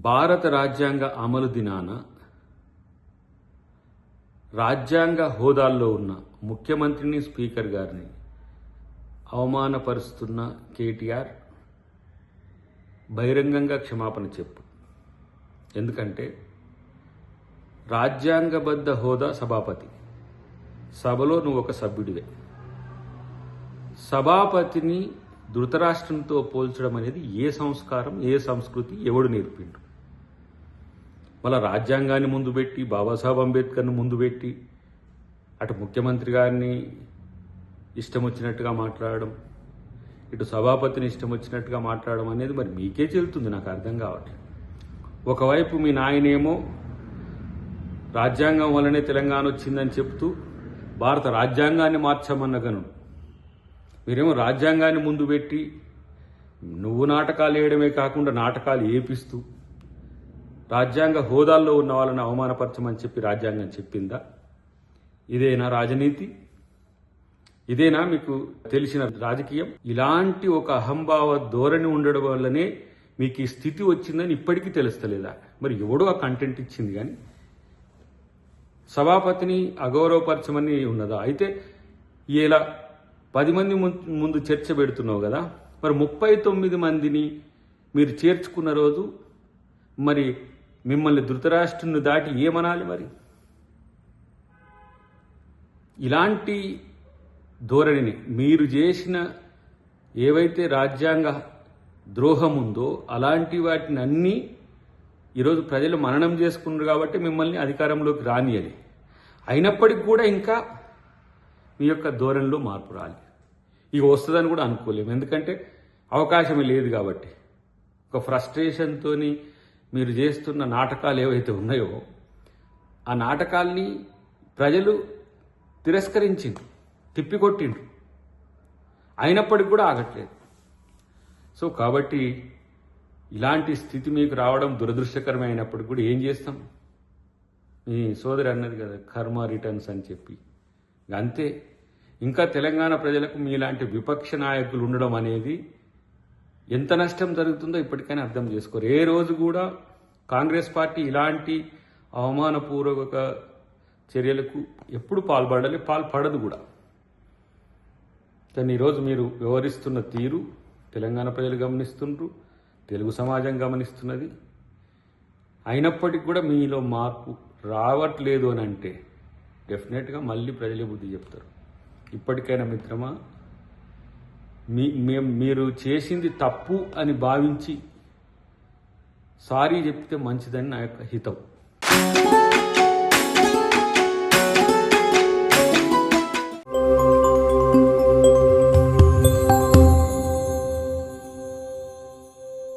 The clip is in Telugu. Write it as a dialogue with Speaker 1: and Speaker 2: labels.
Speaker 1: భారత రాజ్యాంగ అమలు దినాన రాజ్యాంగ హోదాల్లో ఉన్న ముఖ్యమంత్రిని, స్పీకర్ గారిని అవమానపరుస్తున్న కేటీఆర్ బహిరంగంగా క్షమాపణ చెప్పు. ఎందుకంటే రాజ్యాంగబద్ధ హోదా సభాపతి, సభలో నువ్వు ఒక సభ్యుడివే. సభాపతిని ధృతరాష్ట్రంతో పోల్చడం అనేది ఏ సంస్కారం, ఏ సంస్కృతి, ఎవడు నేర్పిండు? మళ్ళీ రాజ్యాంగాన్ని ముందు పెట్టి, బాబాసాహెబ్ అంబేద్కర్ని ముందు పెట్టి, అటు ముఖ్యమంత్రి గారిని ఇష్టం వచ్చినట్టుగా మాట్లాడడం, ఇటు సభాపతిని ఇష్టం వచ్చినట్టుగా మాట్లాడడం అనేది మరి మీకే చెల్లుతుంది, నాకు అర్థం కావట్లేదు. ఒకవైపు మీ నాయనేమో రాజ్యాంగం వల్లనే తెలంగాణ వచ్చిందని చెప్తూ భారత రాజ్యాంగాన్ని మార్చమన్న గను, మీరేమో రాజ్యాంగాన్ని ముందు పెట్టి నువ్వు నాటకాలు వేయడమే కాకుండా నాటకాలు ఏపిస్తూ రాజ్యాంగ హోదాల్లో ఉన్న వాళ్ళని అవమానపరచమని చెప్పి రాజ్యాంగం చెప్పిందా? ఇదేనా రాజనీతి? ఇదేనా మీకు తెలిసిన రాజకీయం? ఇలాంటి ఒక అహంభావ ధోరణి ఉండడం వల్లనే మీకు ఈ స్థితి వచ్చిందని ఇప్పటికీ తెలుస్తలేదా? మరి ఎవడో ఆ కంటెంట్ ఇచ్చింది కానీ సభాపతిని అగౌరవపరచమని ఉన్నదా? అయితే ఇలా 10 మంది ముందు చర్చ పెడుతున్నావు కదా, మరి 39 మందిని మీరు చేర్చుకున్న రోజు మరి మిమ్మల్ని ధృతరాష్ట్రుని దాటి ఏమనాలి? మరి ఇలాంటి ధోరణిని మీరు చేసిన ఏవైతే రాజ్యాంగ ద్రోహం ఉందో అలాంటి వాటిని అన్నీ ఈరోజు ప్రజలు మననం చేసుకున్నారు కాబట్టి మిమ్మల్ని అధికారంలోకి రానియది. అయినప్పటికీ కూడా ఇంకా మీ యొక్క ధోరణిలో మార్పు రాలి. ఇక వస్తుందని కూడా అనుకోలేము, ఎందుకంటే అవకాశమే లేదు కాబట్టి. ఒక ఫ్రస్ట్రేషన్తో మీరు చేస్తున్న నాటకాలు ఏవైతే ఉన్నాయో ఆ నాటకాల్ని ప్రజలు తిరస్కరించిండ్రు, తిప్పికొట్టిండ్రు. అయినప్పటికీ కూడా ఆగట్లేదు. సో కాబట్టి ఇలాంటి స్థితి మీకు రావడం దురదృష్టకరమే. అయినప్పటికీ కూడా ఏం చేస్తాం? మీ సోదరి అన్నది కదా, కర్మ రిటర్న్స్ అని చెప్పి. అంతే. ఇంకా తెలంగాణ ప్రజలకు మీలాంటి విపక్ష నాయకులు ఉండడం అనేది ఎంత నష్టం జరుగుతుందో ఇప్పటికైనా అర్థం చేసుకోరు. ఏ రోజు కూడా కాంగ్రెస్ పార్టీ ఇలాంటి అవమానపూర్వక చర్యలకు ఎప్పుడు పాల్పడదు కూడా. కానీ ఈరోజు మీరు వ్యవహరిస్తున్న తీరు తెలంగాణ ప్రజలు గమనిస్తుండ్రు, తెలుగు సమాజం గమనిస్తున్నది. అయినప్పటికీ కూడా మీలో మార్పు రావట్లేదు అని అంటే డెఫినెట్గా మళ్ళీ ప్రజలే బుద్ధి చెప్తారు. ఇప్పటికైనా మిత్రమా, మీరు చేసింది తప్పు అని భావించి సారీ చెప్తే మంచిదని నా యొక్క హితం.